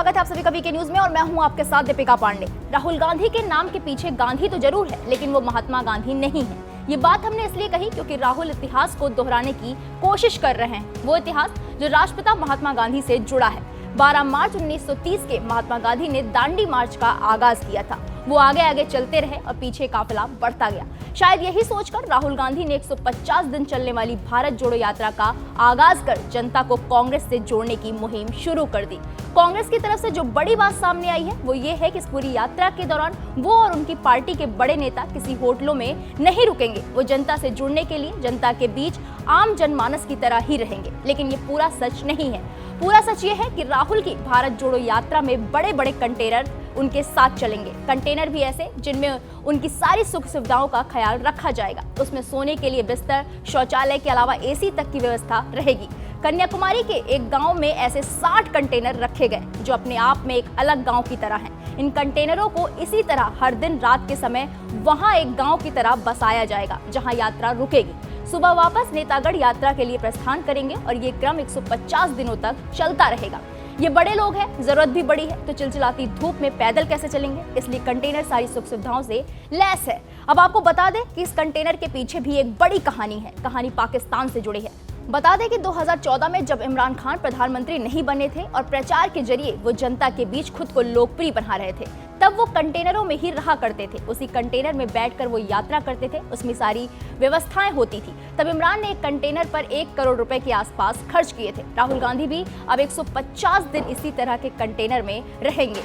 स्वागत है आप सभी का वीके न्यूज में और मैं हूं आपके साथ दीपिका पांडे। राहुल गांधी के नाम के पीछे गांधी तो जरूर है, लेकिन वो महात्मा गांधी नहीं है। ये बात हमने इसलिए कही क्योंकि राहुल इतिहास को दोहराने की कोशिश कर रहे हैं, वो इतिहास जो राष्ट्रपिता महात्मा गांधी से जुड़ा है। 12 मार्च 1930 के महात्मा गांधी ने दांडी मार्च का आगाज किया था। वो आगे आगे चलते रहे और पीछे काफिला बढ़ता गया। शायद यही सोचकर राहुल गांधी ने 150 दिन चलने वाली भारत जोड़ो यात्रा का आगाज कर जनता को कांग्रेस से जोड़ने की मुहिम शुरू कर दी। कांग्रेस की तरफ से जो बड़ी बात सामने आई है वो ये है कि इस पूरी यात्रा के दौरान वो और उनकी पार्टी के बड़े नेता किसी होटलों में नहीं रुकेंगे। वो जनता से जुड़ने के लिए जनता के बीच आम जनमानस की तरह ही रहेंगे। लेकिन ये पूरा सच नहीं है। पूरा सच ये है कि राहुल की भारत जोड़ो यात्रा में बड़े बड़े कंटेनर उनके साथ चलेंगे। कंटेनर भी ऐसे जिनमें उनकी सारी सुख सुविधाओं का ख्याल रखा जाएगा। उसमें सोने के लिए बिस्तर, शौचालय के अलावा एसी तक की व्यवस्था रहेगी। कन्याकुमारी के एक गांव में ऐसे 60 कंटेनर रखे गए जो अपने आप में एक अलग गांव की तरह हैं। इन कंटेनरों को इसी तरह हर दिन रात के समय वहां एक गांव की तरह बसाया जाएगा जहां यात्रा रुकेगी। सुबह वापस नेतागढ़ यात्रा के लिए प्रस्थान करेंगे और ये क्रम 150 दिनों तक चलता रहेगा। ये बड़े लोग हैं, जरूरत भी बड़ी है, तो चिलचिलाती धूप में पैदल कैसे चलेंगे? इसलिए कंटेनर सारी सुख सुविधाओं से लैस है। अब आपको बता दें कि इस कंटेनर के पीछे भी एक बड़ी कहानी है। कहानी पाकिस्तान से जुड़ी है। बता दें कि 2014 में जब इमरान खान प्रधानमंत्री नहीं बने थे और प्रचार के जरिए वो जनता के बीच खुद को लोकप्रिय बना रहे थे, तब वो कंटेनरों में ही रहा करते थे। उसी कंटेनर में बैठकर वो यात्रा करते थे, उसमें सारी व्यवस्थाएं होती थी। तब इमरान ने एक कंटेनर पर 1 करोड़ रुपए के आसपास खर्च किए थे। राहुल गांधी भी अब 150 दिन इसी तरह के कंटेनर में रहेंगे।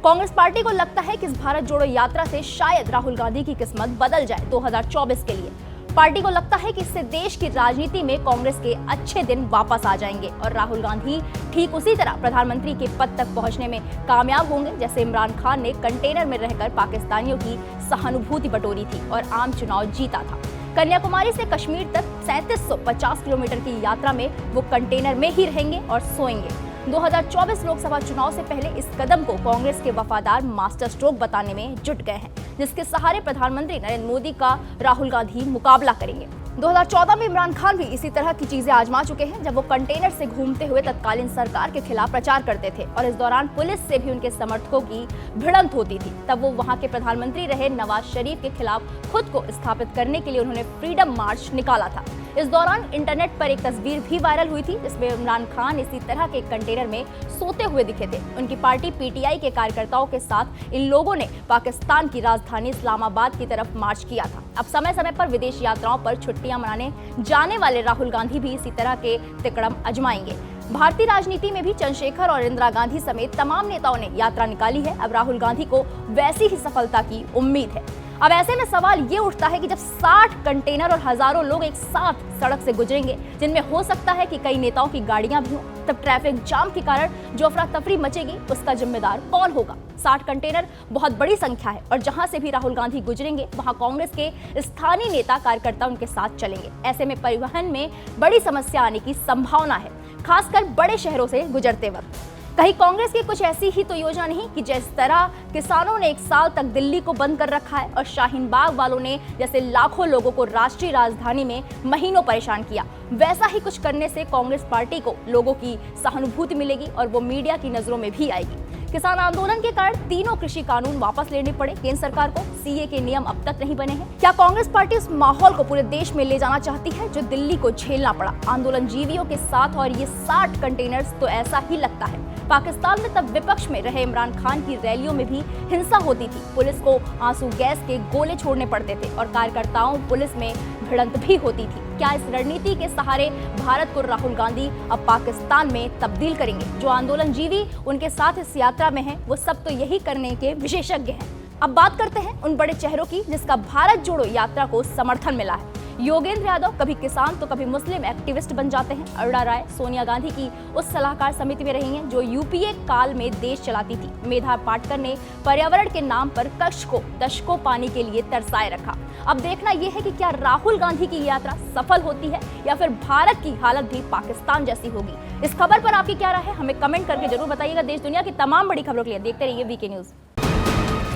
कांग्रेस पार्टी को लगता है कि इस भारत जोड़ो यात्रा से शायद राहुल गांधी की किस्मत बदल जाए 2024 के लिए। पार्टी को लगता है कि इससे देश की राजनीति में कांग्रेस के अच्छे दिन वापस आ जाएंगे और राहुल गांधी ठीक उसी तरह प्रधानमंत्री के पद तक पहुंचने में कामयाब होंगे जैसे इमरान खान ने कंटेनर में रहकर पाकिस्तानियों की सहानुभूति बटोरी थी और आम चुनाव जीता था। कन्याकुमारी से कश्मीर तक 3750 किलोमीटर की यात्रा में वो कंटेनर में ही रहेंगे और सोएंगे। 2024 लोकसभा चुनाव से पहले इस कदम को कांग्रेस के वफादार मास्टर स्ट्रोक बताने में जुट गए हैं, जिसके सहारे प्रधानमंत्री नरेंद्र मोदी का राहुल गांधी मुकाबला करेंगे। 2014 में इमरान खान भी इसी तरह की चीजें आजमा चुके हैं जब वो कंटेनर से घूमते हुए तत्कालीन सरकार के खिलाफ प्रचार करते थे और इस दौरान पुलिस से भी उनके समर्थकों की भिड़ंत होती थी। तब वो वहां के प्रधानमंत्री रहे नवाज शरीफ के खिलाफ खुद को स्थापित करने के लिए उन्होंने फ्रीडम मार्च निकाला था। इस दौरान इंटरनेट पर एक तस्वीर भी वायरल हुई थी जिसमें इमरान खान इसी तरह के कंटेनर में सोते हुए दिखे थे। उनकी पार्टी पीटीआई के कार्यकर्ताओं के साथ इन लोगों ने पाकिस्तान की राजधानी इस्लामाबाद की तरफ मार्च किया था। अब समय समय पर विदेश यात्राओं पर छुट्टियां मनाने जाने वाले राहुल गांधी भी इसी तरह के तिकड़म आजमाएंगे। भारतीय राजनीति में भी चंद्रशेखर और इंदिरा गांधी समेत तमाम नेताओं ने यात्रा निकाली है। अब राहुल गांधी को वैसी ही सफलता की उम्मीद है। अब ऐसे में सवाल ये उठता है कि जब 60 कंटेनर और हजारों लोग एक साथ सड़क से गुजरेंगे, जिनमें हो सकता है कि कई नेताओं की गाड़ियां भी हों, तब ट्रैफिक जाम के कारण जो अफरा तफरी मचेगी उसका जिम्मेदार कौन होगा? 60 कंटेनर बहुत बड़ी संख्या है और जहां से भी राहुल गांधी गुजरेंगे वहां कांग्रेस के स्थानीय नेता कार्यकर्ता उनके साथ चलेंगे। ऐसे में परिवहन में बड़ी समस्या आने की संभावना है, खासकर बड़े शहरों से गुजरते वक्त। कहीं कांग्रेस की कुछ ऐसी ही तो योजना नहीं कि जिस तरह किसानों ने 1 साल तक दिल्ली को बंद कर रखा है और शाहीन बाग वालों ने जैसे लाखों लोगों को राष्ट्रीय राजधानी में महीनों परेशान किया, वैसा ही कुछ करने से कांग्रेस पार्टी को लोगों की सहानुभूति मिलेगी और वो मीडिया की नजरों में भी आएगी। किसान आंदोलन के कारण तीनों कृषि कानून वापस लेने पड़े केंद्र सरकार को। सीए के नियम अब तक नहीं बने हैं। क्या कांग्रेस पार्टी उस माहौल को पूरे देश में ले जाना चाहती है जो दिल्ली को झेलना पड़ा आंदोलन जीवियों के साथ? और ये 60 कंटेनर्स तो ऐसा ही लगता है। पाकिस्तान में तब विपक्ष में रहे इमरान खान की रैलियों में भी हिंसा होती थी। पुलिस को आंसू गैस के गोले छोड़ने पड़ते थे और कार्यकर्ताओं पुलिस में भिड़ंत भी होती थी। क्या इस रणनीति के सहारे भारत को राहुल गांधी अब पाकिस्तान में तब्दील करेंगे? जो आंदोलन जीवी उनके साथ इस यात्रा में हैं, वो सब तो यही करने के विशेषज्ञ हैं। अब बात करते हैं उन बड़े चेहरों की जिसका भारत जोड़ो यात्रा को समर्थन मिला है। योगेंद्र यादव कभी किसान तो कभी मुस्लिम एक्टिविस्ट बन जाते हैं। अरुणा राय सोनिया गांधी की उस सलाहकार समिति में रही हैं जो यूपीए काल में देश चलाती थी। मेधा पाटकर ने पर्यावरण के नाम पर कच्छ को दशकों पानी के लिए तरसाए रखा। अब देखना यह है कि क्या राहुल गांधी की यात्रा सफल होती है या फिर भारत की हालत भी पाकिस्तान जैसी होगी। इस खबर पर आपकी क्या राय है, हमें कमेंट करके जरूर बताइएगा। देश दुनिया की तमाम बड़ी खबरों के लिए देखते रहिए वीके न्यूज।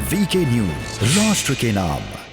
वीके न्यूज, राष्ट्र के नाम।